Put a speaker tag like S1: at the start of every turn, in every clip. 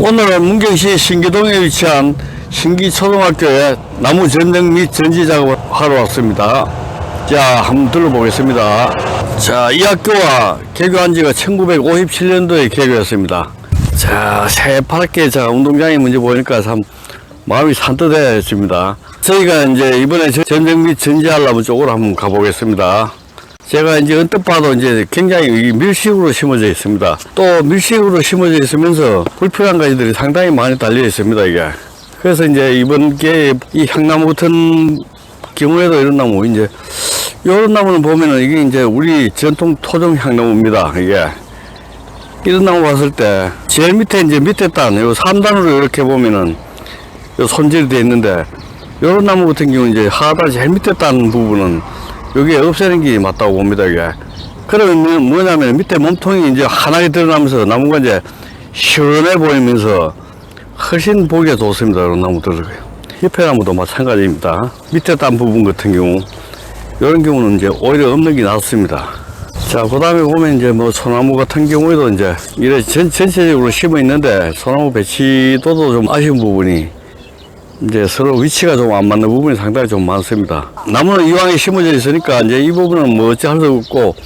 S1: 오늘은 문경시 신기동에 위치한 신기초등학교에 나무 전정 및 전지 작업을 하러 왔습니다. 자, 한번 둘러보겠습니다. 자, 이 학교가 개교한 지가 1957년도에 개교했습니다. 자, 새파랗게 운동장이 먼저 보니까 참 마음이 산뜻해집니다. 저희가 이제 이번에 전정 및 전지하려면 쪽으로 한번 가보겠습니다. 제가 이제 언뜻 봐도 이제 굉장히 밀식으로 심어져 있습니다. 또 밀식으로 심어져 있으면서 불필요한 가지들이 상당히 많이 달려 있습니다, 이게. 그래서 이제 이번 기회에 이 향나무 같은 경우에도 이런 나무, 이제, 요런 나무는 보면은 이게 이제 우리 전통 토종 향나무입니다, 이게. 이런 나무 봤을 때, 제일 밑에 이제 밑에 단, 요 3단으로 이렇게 보면은, 요 손질이 되어 있는데, 요런 나무 같은 경우는 이제 하단 제일 밑에 단 부분은 여기에 없애는 게 맞다고 봅니다, 이게. 그러면 뭐냐면 밑에 몸통이 이제 환하게 드러나면서 나무가 이제 시원해 보이면서 훨씬 보기가 좋습니다, 이런 나무들은. 옆에 나무도 마찬가지입니다. 밑에 딴 부분 같은 경우, 이런 경우는 이제 오히려 없는 게 낫습니다. 자, 그 다음에 보면 이제 뭐 소나무 같은 경우에도 이제 이래 전체적으로 심어 있는데 소나무 배치도도 좀 아쉬운 부분이 이제 서로 위치가 좀 안 맞는 부분이 상당히 좀 많습니다. 나무는 이왕에 심어져 있으니까 이제 이 부분은 뭐 어찌 할 수 없고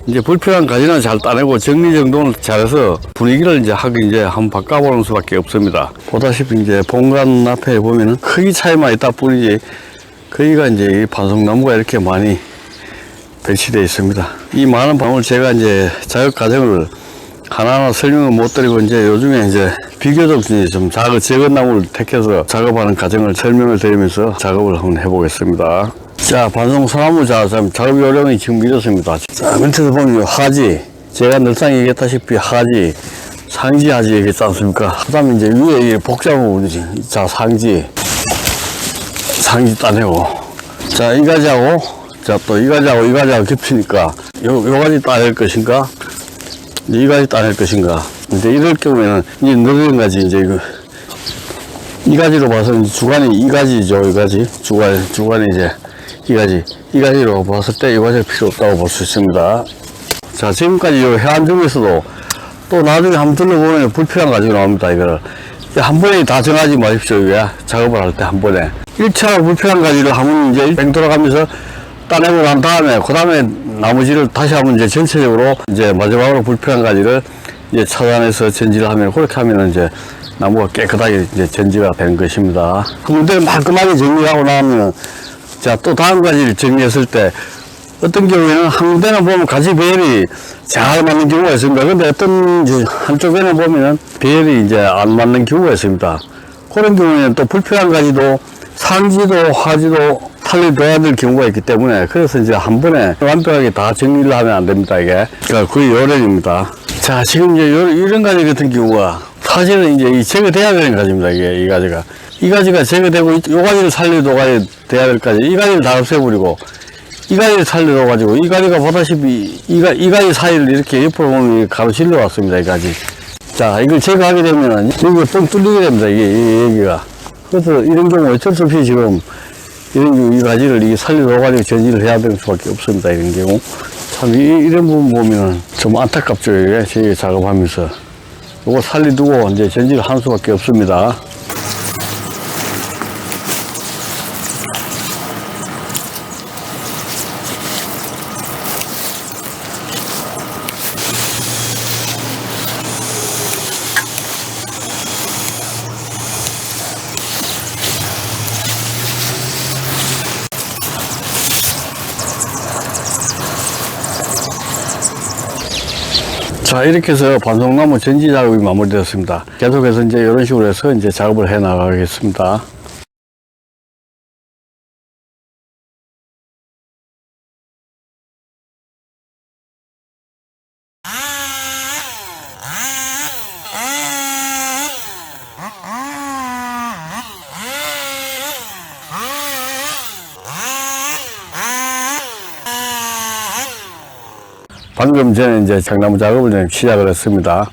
S1: 이제 불필요한 가지는 잘 따내고 정리정돈을 잘해서 분위기를 이제 하기 이제 한번 바꿔보는 수밖에 없습니다. 보다시피 이제 본관 앞에 보면은 크기 차이만 있다 뿐이지 거기가 이제 이 반송나무가 이렇게 많이 배치되어 있습니다. 이 많은 방을 제가 이제 작업 과정을 하나하나 설명을 못 드리고 이제 요즘에 이제 비교적 좀 적은 나무를 택해서 작업하는 과정을 설명을 드리면서 작업을 한번 해보겠습니다. 자, 반송 소나무 작업 요령이 지금 이렇습니다. 자, 밑에서 보면 하지, 제가 늘상 얘기했다시피 하지, 상지 하지 얘기했지 않습니까? 그 다음에 이제 위에 복잡한 부분이지. 자, 상지 따내고, 자, 이 가지하고, 자, 또 이 가지하고 겹치니까 요 가지 따낼 것인가, 이 가지 따낼 것인가. 이제 이럴 경우에는 이제 느린 가지, 이제 이 가지로 봐서 이제 주간이 이 가지죠, 이 가지. 주간이 이제 이 가지로 봤을 때 이 가지가 필요 없다고 볼 수 있습니다. 자, 지금까지 요 해안 중에서도 또 나중에 한번 둘러보면 불필요한 가지가 나옵니다, 이거를. 한 번에 다 정하지 마십시오, 이게. 작업을 할 때 한 번에. 1차 불필요한 가지를 한번 이제 뺑 돌아가면서 따내고 난 다음에, 그 다음에 나머지를 다시 한번 이제 전체적으로 이제 마지막으로 불필요한 가지를 이제 차단해서 전지를 하면, 그렇게 하면 이제 나무가 깨끗하게 이제 전지가 된 것입니다. 그 문제를 깔끔하게 정리하고 나면, 자, 또 다음 가지를 정리했을 때, 어떤 경우에는 한 군데는 보면 가지 배열이 잘 맞는 경우가 있습니다. 근데 어떤 한쪽에는 보면은 배열이 이제 안 맞는 경우가 있습니다. 그런 경우에는 또 불필요한 가지도 상지도 하지도 탈리돼야 될 경우가 있기 때문에, 그래서 이제 한 번에 완벽하게 다 정리를 하면 안 됩니다, 이게. 그러니까 그게 요령입니다. 자, 지금 이제 이런 가지 같은 경우가 사실은 이제 제거돼야 되는 가지입니다, 이게. 이 가지가 제거되고, 요 가지를 살려둬야 될 가지, 이 가지를 다 없애버리고, 이 가지를 살려둬가지고, 이 가지가 보다시피, 이 가지 사이를 이렇게 옆으로 보면 가로질러 왔습니다, 이 가지. 자, 이걸 제거하게 되면은, 여기가 뻥 뚫리게 됩니다, 여기가. 그래서 이런 경우 어쩔 수 없이 지금, 이 가지를 이게 살려둬가지고 전지를 해야 될 수밖에 없습니다, 이런 경우. 참, 이런 부분 보면은 좀 안타깝죠, 이게. 저희 작업하면서. 요거 살려두고 이제 전지를 할 수밖에 없습니다. 자, 이렇게 해서 반송나무 전지 작업이 마무리되었습니다. 계속해서 이제 이런 식으로 해서 이제 작업을 해 나가겠습니다. 방금 전에 이제 향나무 작업을 시작을 했습니다.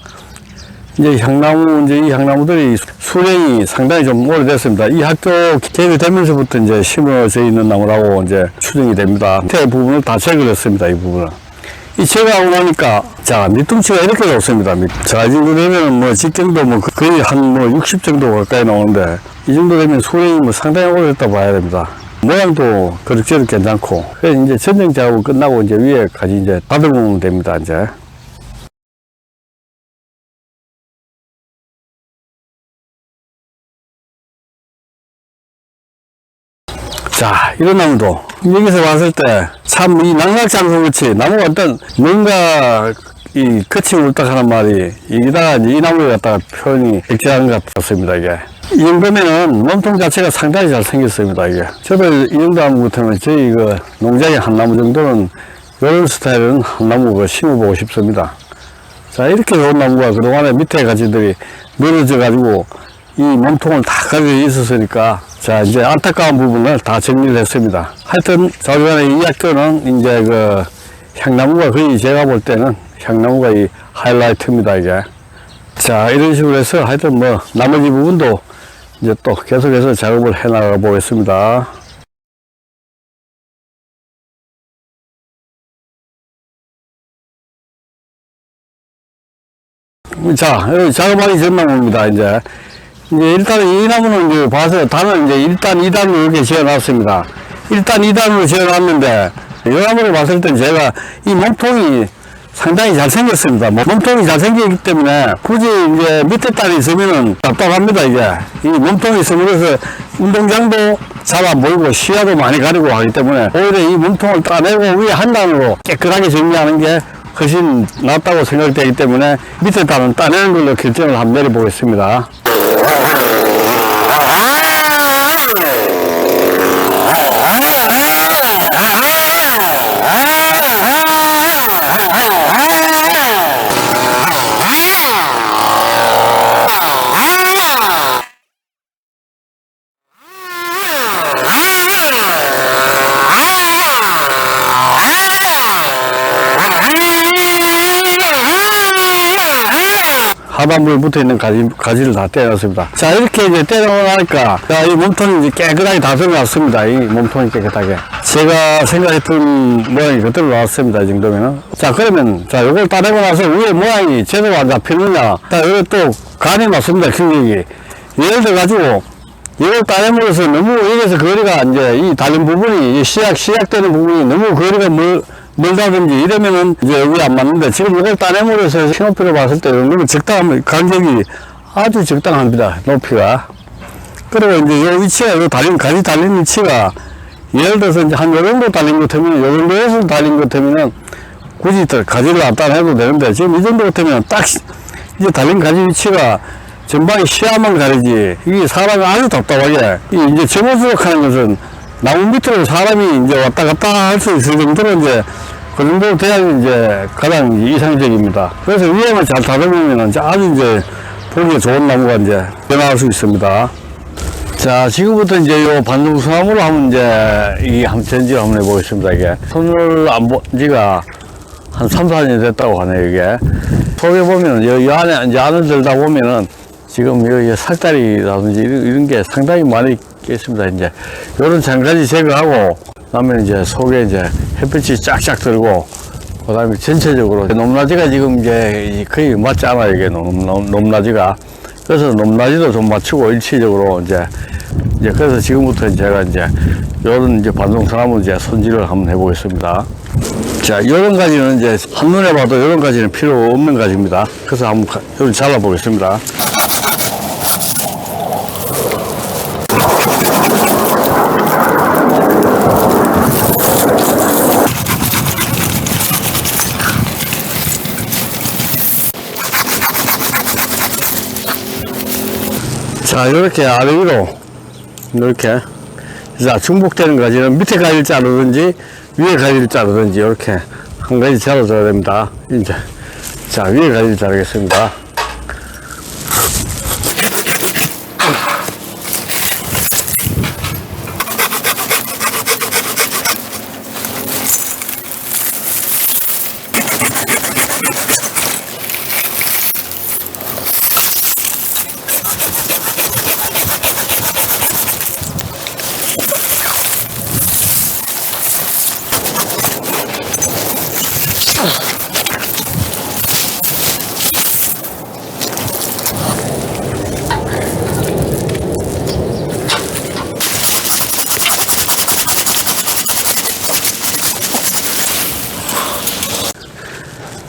S1: 이제 이 향나무들이 수령이 상당히 좀 오래됐습니다. 이 학교 개교되면서부터 이제 심어져 있는 나무라고 이제 추정이 됩니다. 밑에 부분을 다 제거를 했습니다. 이 부분은. 이 제거하고 나니까, 자, 밑둥치가 이렇게 좋습니다. 자, 이 정도 되면 뭐 직경도 뭐 거의 한 뭐 60 정도 가까이 나오는데, 이 정도 되면 수령이 뭐 상당히 오래됐다 봐야 됩니다. 모양도 그럭저럭 괜찮고. 그래서 이제 전쟁 작업을 끝나고 이제 위에까지 이제 다듬으면 됩니다, 이제. 자, 이런 나무도 여기서 봤을 때 참 이 낙낙장성같이 나무가 어떤 뭔가 이 끝이 울딱하는 말이 여기다가 이 나무를 갖다가 표현이 적절한 것 같습니다. 이게 이 정도면은 몸통 자체가 상당히 잘 생겼습니다. 이게 저도 이 정도 나무 같으면 저희 그 농장의 한 나무 정도는 이런 스타일은 한 나무 심어보고 싶습니다. 자, 이렇게 좋은 나무가 그동안에 밑에 가지들이 늘어져 가지고 이 몸통을 다 가지고 있었으니까, 자, 이제 안타까운 부분을 다 정리를 했습니다. 하여튼, 자주간에 이 학교는 이제 그 향나무가 거의 제가 볼 때는 향나무가 이 하이라이트입니다, 이게. 자, 이런 식으로 해서 하여튼 뭐 나머지 부분도 이제 또 계속해서 작업을 해 나가 보겠습니다. 자, 여기 작업하기 전 나무입니다, 이제. 일단 이 나무는 이제 봐서 단은 이제 1단, 2단으로 이렇게 지어놨습니다. 1단, 2단으로 지어놨는데, 이 나무를 봤을 땐 제가 이 몸통이 상당히 잘생겼습니다. 몸통이 잘생기기 때문에 굳이 이제 밑에 단이 있으면은 답답합니다, 이게. 이 몸통이 있으면서 운동장도 잘 안 보이고 시야도 많이 가리고 하기 때문에 오히려 이 몸통을 따내고 위에 한 단으로 깨끗하게 정리하는 게 훨씬 낫다고 생각되기 때문에 밑에 단은 따내는 걸로 결정을 한번 내려보겠습니다. 하단부에 붙어 있는 가지를 다 떼어놨습니다. 자, 이렇게 이제 떼어놓으니까, 자, 이 몸통이 이제 깨끗하게 다 들어놨습니다. 이 몸통이 깨끗하게. 제가 생각했던 모양이 그대로 나왔습니다. 이 정도면은. 자, 그러면, 자, 요걸 따내고 나서 위에 모양이 제대로 안 잡히느냐. 자, 여기 또 간이 맞습니다. 규격이. 예를 들어가지고, 이걸 따내면서 너무 여기서 거리가 이제 이 달린 부분이, 시약되는 부분이 너무 거리가 멀다든지 이러면은 이제 여기 안 맞는데, 지금 이걸 따내므로서 키높이로 봤을 때 너무 적당한 간격이 아주 적당합니다. 높이가. 그리고 이제 이 위치가 가지 달린 위치가 예를 들어서 이제 한 요 정도 달린 것 같으면, 요 정도에서 달린 것 같으면은 굳이 더 가지를 안 따내도 되는데, 지금 이 정도 같으면 딱 이제 달린 가지 위치가 전방에 시야만 가리지, 이게 사람이 아주 답답하게, 이제 접어주고 하는 것은 나무 밑으로 사람이 이제 왔다 갔다 할 수 있을 정도로 이제 그 정도 돼야 이제 가장 이상적입니다. 그래서 위에만 잘 다듬으면 아주 이제 보기 좋은 나무가 이제 변화할 수 있습니다. 자, 지금부터 이제 요 반둥수나무로 하면 이제 한번 전지를 한번 해보겠습니다. 이게 손을 안 본 지가 한 3, 4년 됐다고 하네요. 이게 속에 보면 이 안에 이제 안을 들다 보면은 지금 여기 살다리라든지 이런 게 상당히 많이 있습니다. 이제 요런 장가지 제거하고 그다음에 이제 속에 이제 햇빛이 쫙쫙 들고 그다음에 전체적으로 높낮이가 지금 이제 거의 맞지 않아요. 이게 높낮이가. 그래서 높낮이도 좀 맞추고 일치적으로 이제 그래서 지금부터 제가 이제 요런 이제 반동사나무 이제 손질을 한번 해보겠습니다. 자, 요런 가지는 이제 한눈에 봐도 요런 가지는 필요 없는 가지입니다. 그래서 한번 요걸 잘라 보겠습니다. 자, 이렇게 아래 위로 이렇게 자, 중복되는 가지는 밑에 가지를 자르든지 위에 가지를 자르든지 이렇게 한 가지 잘라줘야 됩니다. 이제 자, 위에 가지를 자르겠습니다.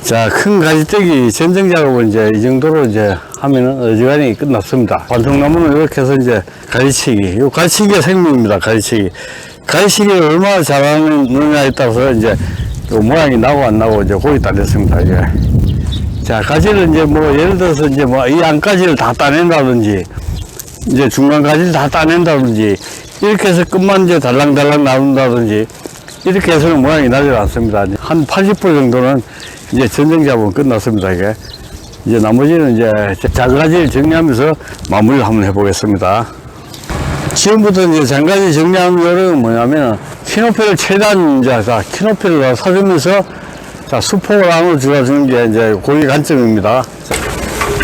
S1: 자, 큰 가지떼기 전정 작업은 이제 이 정도로 이제 하면은 어지간히 끝났습니다. 관통나무는 이렇게 해서 이제 가지치기. 요 가지치기가 생명입니다. 가지치기. 가지치기를 얼마나 잘하느냐에 따라서 이제 요 모양이 나고 안 나고 이제 거기 따졌습니다. 이게. 자, 가지를 이제 뭐 예를 들어서 이제 뭐 이 안가지를 다 따낸다든지 이제 중간 가지를 다 따낸다든지 이렇게 해서 끝만 이제 달랑달랑 나온다든지 이렇게 해서는 모양이 나지 않습니다. 한 80% 정도는 이제 전정 작업은 끝났습니다. 이게 이제 나머지는 이제 장가지를 정리하면서 마무리를 한번 해보겠습니다. 지금부터 이제 장가지 정리하는 거는 뭐냐면 키높이를 최대한 이제 키높이를 사주면서 자 수폭을 안으로 줄여주는 게 이제 고기 관점입니다.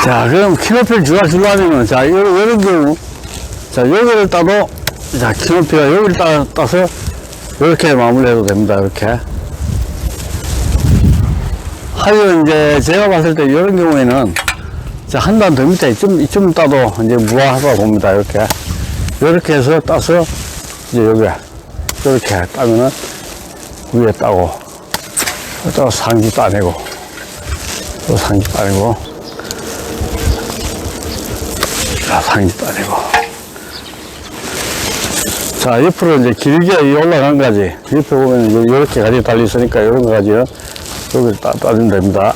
S1: 자 그럼 키높이를 줄여주려면 자 이런 경우 자 여기를 따도 자 키높이가 여기를 따서 이렇게 마무리해도 됩니다. 이렇게. 하여간 이제 제가 봤을 때 이런 경우에는 한 단 더 밑에 이쯤 따도 이제 무화하다 봅니다. 이렇게 해서 따서 이제 여기 이렇게 따면은 위에 따고 또 상지 따내고 또 상지 따내고 자 상지 따내고 자 옆으로 이제 길게 올라간 가지 옆에 보면 이렇게 가지 달려 있으니까 이런 가지는 여기를 따주면 됩니다.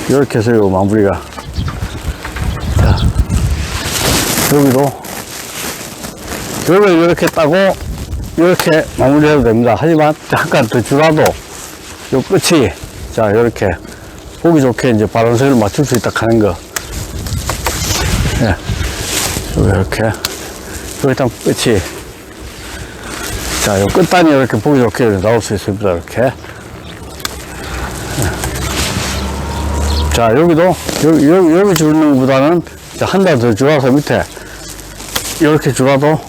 S1: 이렇게 해서 요 마무리가. 자, 여기도, 여기를 이렇게 따고, 이렇게 마무리해도 됩니다. 하지만, 한 칸 더 줄어도, 요 끝이, 자, 이렇게, 보기 좋게 이제 바람색을 맞출 수 있다 하는 거. 예. 여기 이렇게, 여기 딱 끝이, 자, 요 끝단이 이렇게 보기 좋게 나올 수 있습니다. 이렇게. 자, 여기도, 여기 주는 것보다는 한 달 더 줄여서 밑에, 이렇게 줄여도,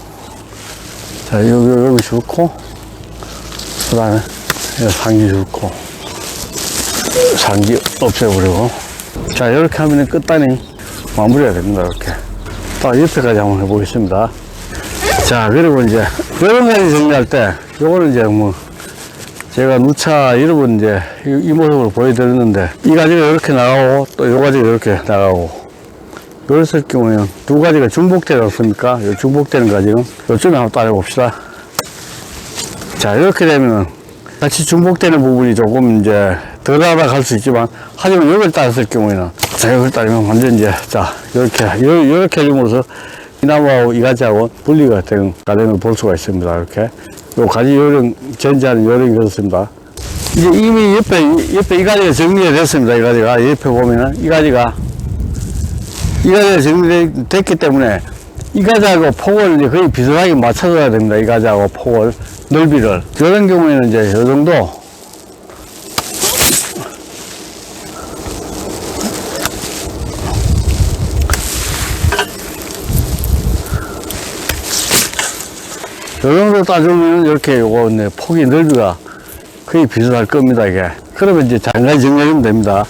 S1: 자, 여기 줄고, 그 다음에, 상기 줄고, 상기 없애버리고, 자, 이렇게 하면 끝단이 마무리가 됩니다. 이렇게. 딱 옆에까지 한번 해보겠습니다. 자, 그리고 이제, 이런 가지 정리할 때, 요거는 이제 뭐, 제가 누차 여러 번 이제 이 모습으로 보여드렸는데, 이 가지가 이렇게 나가고, 또 요 가지가 이렇게 나가고, 그랬을 경우에는 두 가지가 중복되지 않습니까? 요 중복되는 가지는 요쯤에 한번 따져봅시다. 자, 이렇게 되면은, 같이 중복되는 부분이 조금 이제 덜 알아갈 수 있지만, 하지만 여기를 따졌을 경우에는, 자, 여기를 따지면 완전 이제, 자, 이렇게 해줌으로써 이 나무하고 이 가지하고 분리가 되는 과정을 볼 수가 있습니다. 이렇게. 요 가지 요령, 전지하는 요령이 그렇습니다. 이제 이미 옆에 이 가지가 정리가 됐습니다. 이 가지가. 옆에 보면은 이 가지가 정리됐기 때문에 이 가지하고 폭을 이제 거의 비슷하게 맞춰줘야 됩니다. 이 가지하고 폭을, 넓이를. 이런 경우에는 이제 요 정도. 요 정도 따주면 이렇게 요거 폭이 넓이가 거의 비슷할 겁니다. 이게. 그러면 이제 장가지 정리하면 됩니다.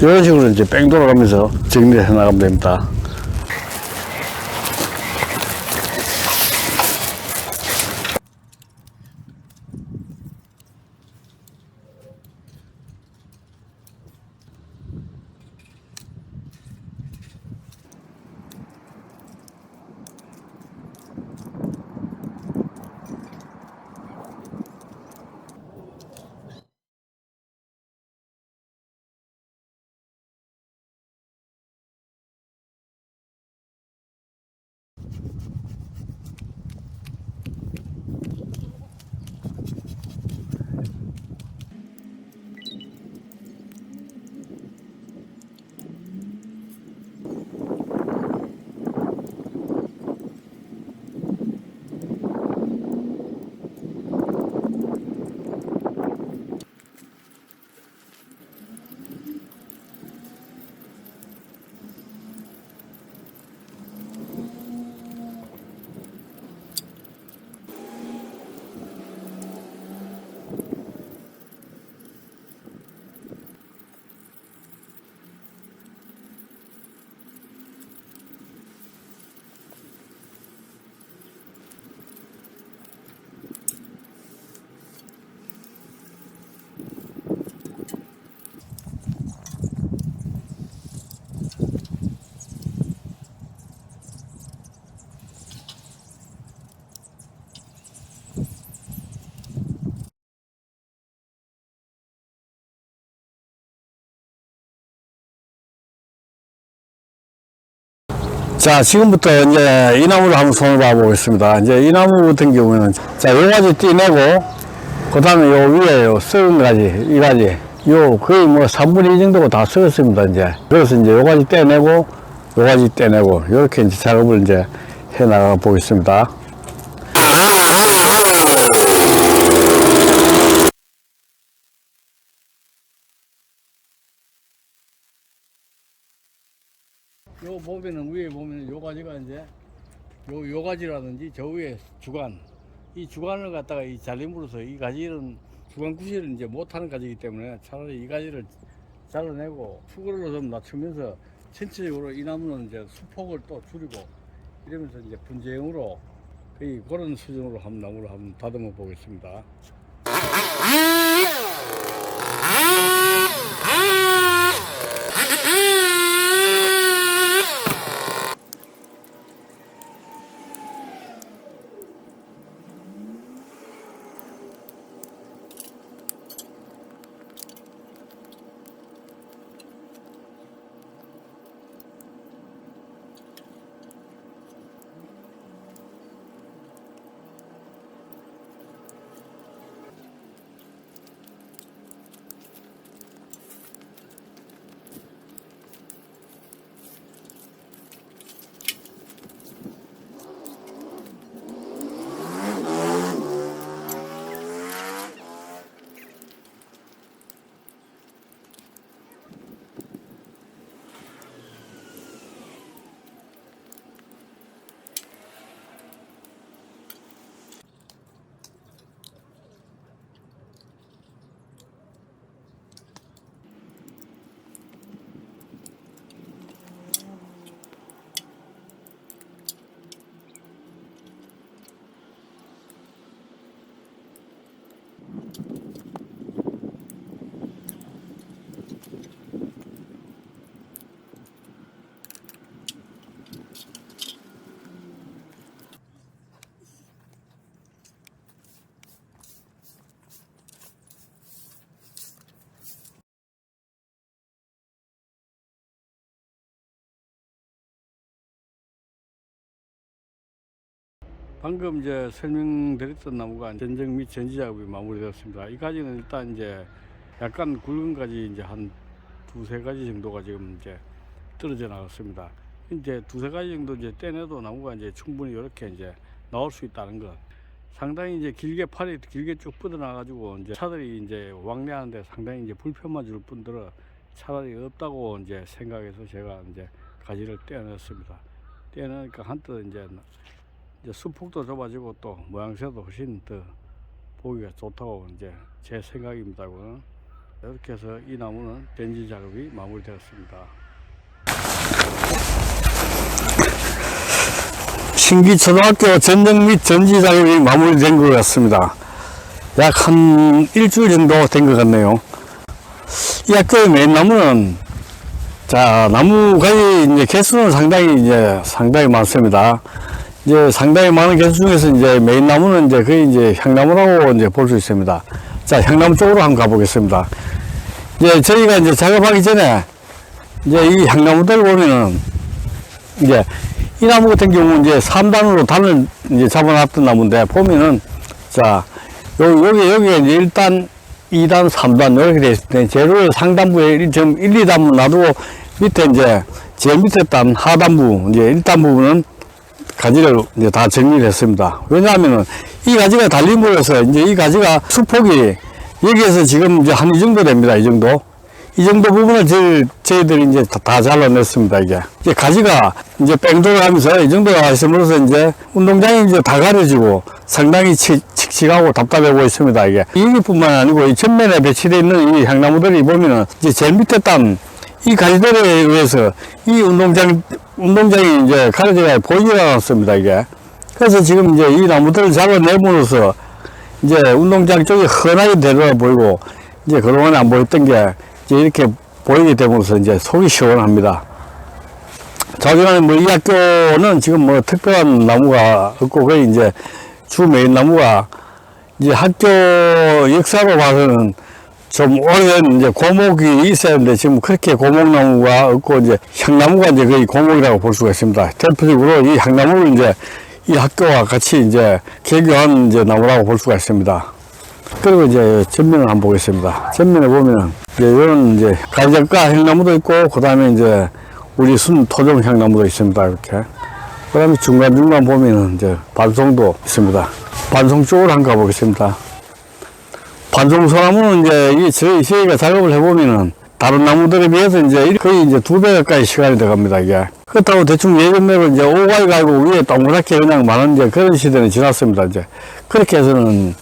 S1: 이런 식으로 이제 뺑 돌아가면서 정리해 나가면 됩니다. 자, 지금부터 이제 이 나무를 한번 손을 봐보겠습니다. 이제 이 나무 같은 경우에는, 자, 요 가지 떼내고, 그 다음에 요 위에 요 썩은 가지, 이 가지, 요 거의 뭐 3분의 2 정도가 다 썩었습니다, 이제. 그래서 이제 요 가지 떼내고, 요 가지 떼내고, 요렇게 이제 작업을 이제 해 나가 보겠습니다. 요 보면은 위에 보면은 요 가지가 이제 요 가지라든지 저 위에 주간, 이 주간을 갖다가 이 잘림으로써 이 가지는 주간 구실을 이제 못하는 가지이기 때문에 차라리 이 가지를 잘라내고 수고를 좀 낮추면서 전체적으로 이 나무는 이제 수폭을 또 줄이고 이러면서 이제 분재형으로 거의 그런 수준으로 한번 나무를 한번 다듬어 보겠습니다. 방금 이제 설명드렸던 나무가 전정 및 전지 작업이 마무리되었습니다. 이 가지는 일단 이제 약간 굵은 가지 이제 한 두세 가지 정도가 지금 이제 떨어져 나갔습니다. 이제 두세 가지 정도 이제 떼내도 나무가 이제 충분히 이렇게 이제 나올 수 있다는 것. 상당히 이제 길게 팔이 길게 쭉 뻗어나가지고 이제 차들이 이제 왕래하는데 상당히 이제 불편만 줄 뿐더러 차라리 없다고 이제 생각해서 제가 이제 가지를 떼어냈습니다. 떼어내니까 한뜻 이제 수폭도 좁아지고 또 모양새도 훨씬 더 보기가 좋다고 이제 제 생각입니다. 이렇게 해서 이 나무는 전지 작업이 마무리되었습니다. 신기초등학교 전정 및 전지 작업이 마무리된 것 같습니다. 약 한 일주일 정도 된 것 같네요. 이 학교의 맨 나무는, 자, 나무 가지 이제 개수는 상당히 많습니다. 이제 상당히 많은 개수 중에서 이제 메인 나무는 이제 거의 이제 향나무라고 이제 볼 수 있습니다. 자, 향나무 쪽으로 한번 가보겠습니다. 이제 저희가 이제 작업하기 전에 이제 이 향나무들 보면은 이제 이 나무 같은 경우는 이제 3단으로 단을 이제 잡아놨던 나무인데 보면은, 자, 여기에 이제 1단, 2단, 3단 이렇게 되어 있습니다. 재료를 상단부에 1, 2단부 놔두고 밑에 이제 제일 밑에 단 하단부, 이제 1단 부분은 가지를 이제 다 정리를 했습니다. 왜냐하면은 이 가지가 달림으로 해서 이제 이 가지가 수폭이 여기에서 지금 이제 한 이 정도 됩니다. 이 정도 부분을 저희들이 이제 다 잘라냈습니다. 이제 가지가 이제 뺑돌을 하면서 이 정도가 있음으로써 이제 운동장이 이제 다 가려지고 상당히 칙칙하고 답답해 보였습니다. 여기뿐만 아니고 이 전면에 배치되어 있는 이 향나무들이 보면은 이제 제일 밑에 딴 이 가지들에 의해서 이 운동장이 이제 가려져가 보이지 않았습니다. 그래서 지금 이제 이 나무들을 잘라내므로써 이제 운동장 쪽이 훤하게 내려와 보이고, 이제 그동안에 안 보였던 게 이제 이렇게 보이게 되면서 이제 속이 시원합니다. 자, 그러면 뭐 이 학교는 지금 뭐 특별한 나무가 없고, 거의 이제 주 메인 나무가 이제 학교 역사로 봐서는 좀 오래된 이제 고목이 있어야 하는데 지금 그렇게 고목나무가 없고 이제 향나무가 이제 거의 고목이라고 볼 수가 있습니다. 대표적으로 이 향나무를 이제 이 학교와 같이 이제 개교한 이제 나무라고 볼 수가 있습니다. 그리고 이제 전면을 한번 보겠습니다. 전면에 보면은 이제 이런 이제 가지작가 향나무도 있고 그 다음에 이제 우리 순 토종 향나무도 있습니다. 이렇게. 그 다음에 중간중간 보면은 이제 반송도 있습니다. 반송 쪽으로 한번 가보겠습니다. 반송 소나무는 이제 저희가 작업을 해보면은 다른 나무들에 비해서 이제 거의 이제 2배 가까이 시간이 들어갑니다, 이게. 그렇다고 대충 예전대로 이제 오가이 갈고 위에 동그랗게 그냥 많은 이제 그런 시대는 지났습니다, 이제. 그렇게 해서는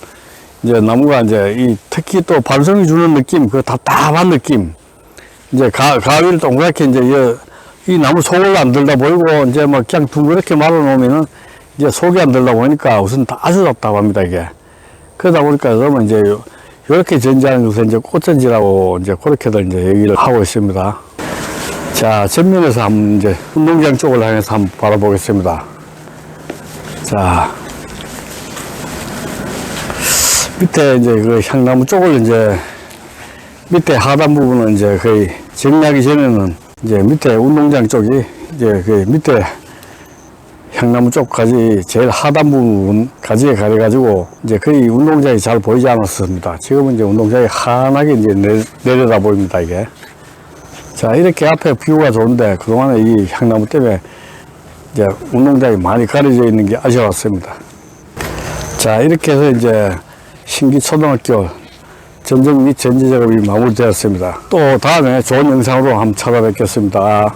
S1: 이제 나무가 이제 특히 또 반송이 주는 느낌, 그 답답한 느낌. 이제 가위를 동그랗게 이제 이 나무 속을 안 들다 보이고 이제 막 그냥 둥그렇게 말아놓으면은 이제 속이 안 들다 보니까 우선 아주 답답합니다, 이게. 그러다 보니까 그러면 이제 이렇게 전지하는 것을 이제 꽃전지라고 이제 그렇게들 이제 얘기를 하고 있습니다. 자, 전면에서 한번 이제 운동장 쪽을 향해서 한번 바라보겠습니다. 자, 밑에 이제 그 향나무 쪽을 이제 밑에 하단 부분은 이제 거의 정리하기 전에는 이제 밑에 운동장 쪽이 이제 그 밑에 향나무 쪽까지 제일 하단 부분까지 가려가지고 이제 거의 운동장이 잘 보이지 않았습니다. 지금은 이제 운동장이 환하게 이제 내려다 보입니다, 이게. 자, 이렇게 앞에 뷰가 좋은데 그동안에 이 향나무 때문에 이제 운동장이 많이 가려져 있는 게 아쉬웠습니다. 자, 이렇게 해서 이제 신기초등학교 전정 및 전지 작업이 마무리되었습니다. 또 다음에 좋은 영상으로 한번 찾아뵙겠습니다.